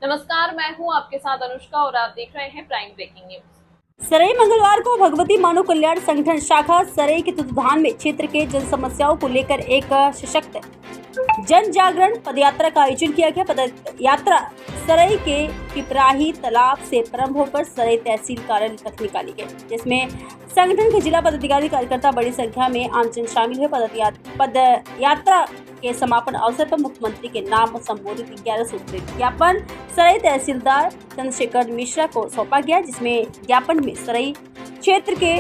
नमस्कार, मैं हूं आपके साथ अनुष्का और आप देख रहे हैं प्राइम ब्रेकिंग न्यूज। सरई मंगलवार को भगवती मानव कल्याण संगठन शाखा सरई के तत्वाधान में क्षेत्र के जन समस्याओं को लेकर एक सशक्त जन जागरण पदयात्रा का आयोजन किया गया। पदयात्रा सरई के पिपराही तालाब से प्रारंभ होकर सरई तहसील कार्यालय तक निकाली गई, जिसमें संगठन के जिला पदाधिकारी कार्यकर्ता बड़ी संख्या में आमजन शामिल हुए। पदयात्रा के समापन अवसर पर मुख्यमंत्री के नाम संबोधित 11 सूत्रीय ज्ञापन सरई तहसीलदार चंद्रशेखर मिश्रा को सौंपा गया, जिसमें ज्ञापन में सरई क्षेत्र के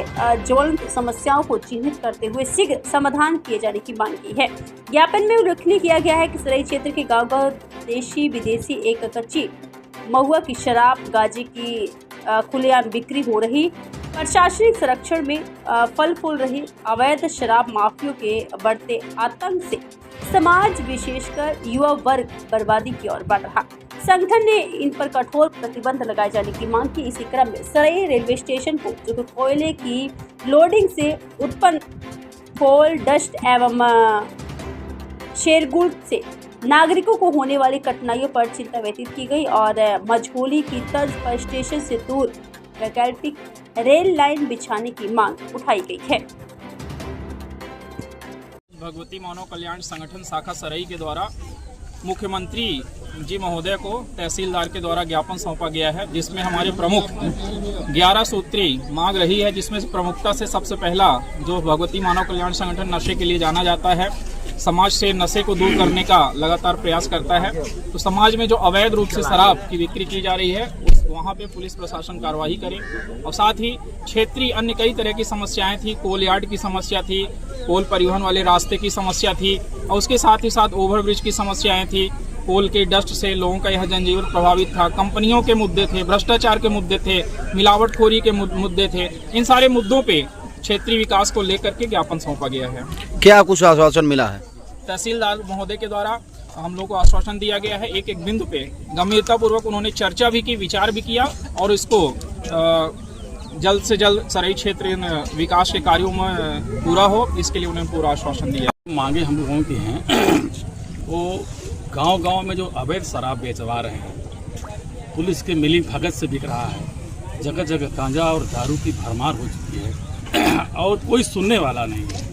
ज्वलंत समस्याओं को चिन्हित करते हुए शीघ्र समाधान किए जाने की मांग की है। ज्ञापन में उल्लेखनीय किया गया है कि सरई क्षेत्र के गांव देशी विदेशी एक कच्ची महुआ की शराब, गांजे की खुलेआम बिक्री हो रही, प्रशासनिक संरक्षण में फल फूल रही अवैध शराब माफियों के बढ़ते आतंक से समाज विशेषकर युवा वर्ग बर्बादी की ओर बढ़ रहा। संगठन ने इन पर कठोर प्रतिबंध लगाए जाने की मांग की। इसी क्रम में सरई रेलवे स्टेशन को जो कोयले की लोडिंग से उत्पन्न कोल डस्ट एवं शेरगुल से नागरिकों को होने वाली कठिनाइयों पर चिंता व्यतीत की गई और मजबूरी की तर्ज पर स्टेशन से दूर वैकल्पिक रेल लाइन बिछाने की मांग उठाई गई है। भगवती मानव कल्याण संगठन शाखा सरई के द्वारा मुख्यमंत्री जी महोदय को तहसीलदार के द्वारा ज्ञापन सौंपा गया है, जिसमें हमारे प्रमुख 11 सूत्री मांग रही है, जिसमें प्रमुखता से सबसे पहला जो भगवती मानव कल्याण संगठन नशे के लिए जाना जाता है, समाज से नशे को दूर करने का लगातार प्रयास करता है। तो समाज में जो अवैध रूप से शराब की बिक्री की जा रही है वहाँ पे पुलिस प्रशासन कार्रवाई करे और साथ ही क्षेत्रीय अन्य कई तरह की समस्याएं थी। कोल यार्ड की समस्या थी, कोल परिवहन वाले रास्ते की समस्या थी और उसके साथ ही साथ ओवरब्रिज की समस्याएं थी। कोल के डस्ट से लोगों का यह जनजीवन प्रभावित था। कंपनियों के मुद्दे थे, भ्रष्टाचार के मुद्दे थे, मिलावटखोरी के मुद्दे थे। इन सारे मुद्दों पे क्षेत्रीय विकास को लेकर के ज्ञापन सौंपा गया है। क्या कुछ आश्वासन मिला है? तहसीलदार महोदय के द्वारा हम लोग को आश्वासन दिया गया है। एक एक बिंदु पे गंभीरता पूर्वक उन्होंने चर्चा भी की, विचार भी किया और इसको जल्द से जल्द सरई क्षेत्र विकास के कार्यों में पूरा हो, इसके लिए उन्होंने पूरा आश्वासन दिया। मांगे हम लोगों की हैं वो गांव-गांव में जो अवैध शराब बेचवा रहे हैं, पुलिस के मिली भगत से बिक रहा है, जगह जगह गांजा और दारू की भरमार हो चुकी है और कोई सुनने वाला नहीं है।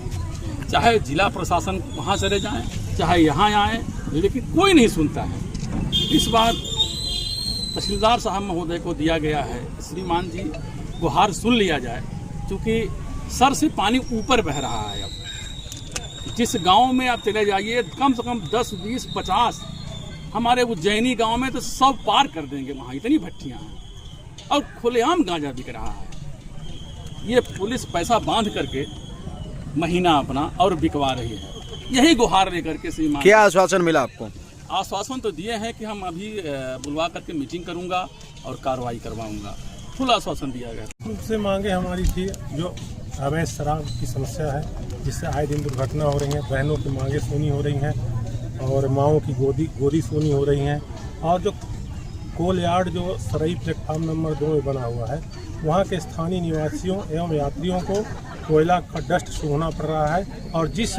चाहे जिला प्रशासन वहाँ चले जाएं, चाहे यहाँ आए, लेकिन कोई नहीं सुनता है। इस बार तहसीलदार साहब महोदय को दिया गया है, श्रीमान जी गुहार सुन लिया जाए, क्योंकि सर से पानी ऊपर बह रहा है। अब जिस गांव में आप चले जाइए, कम से कम 10, 20, 50 हमारे उज्जैनी गांव में तो 100 पार कर देंगे। वहाँ इतनी भट्टियाँ हैं और खुलेआम गांजा बिक रहा है। ये पुलिस पैसा बांध करके महीना अपना और बिकवा रही है। यही गुहार लेकर के श्रीमान। क्या आश्वासन मिला आपको? आश्वासन तो दिए हैं कि हम अभी बुलवा करके मीटिंग करूंगा और कार्रवाई करवाऊंगा। फुल आश्वासन दिया गया। उससे मांगे हमारी थी, जो अवैध शराब की समस्या है, जिससे आए दिन दुर्घटना हो रही हैं, बहनों की मांगे सोनी हो रही हैं और माओं की गोदी सोनी हो रही हैं। और जो कोल यार्ड जो सरई प्लेटफार्म नंबर 2 में बना हुआ है, वहाँ के स्थानीय निवासियों एवं यात्रियों को कोयला का डस्ट सूंघना पड़ रहा है और जिस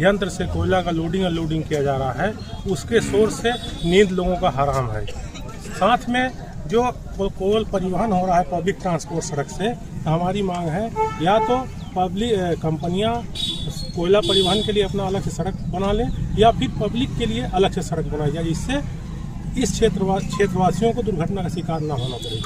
यंत्र से कोयला का लोडिंग अनलोडिंग किया जा रहा है, उसके सोर्स से नींद लोगों का हराम है। साथ में जो कोल परिवहन हो रहा है पब्लिक ट्रांसपोर्ट सड़क से, तो हमारी मांग है या तो पब्लिक कंपनियां कोयला परिवहन के लिए अपना अलग से सड़क बना लें या फिर पब्लिक के लिए अलग से सड़क बनाई जाए, जिससे इस क्षेत्रवासियों को दुर्घटना का शिकार न होना पड़े।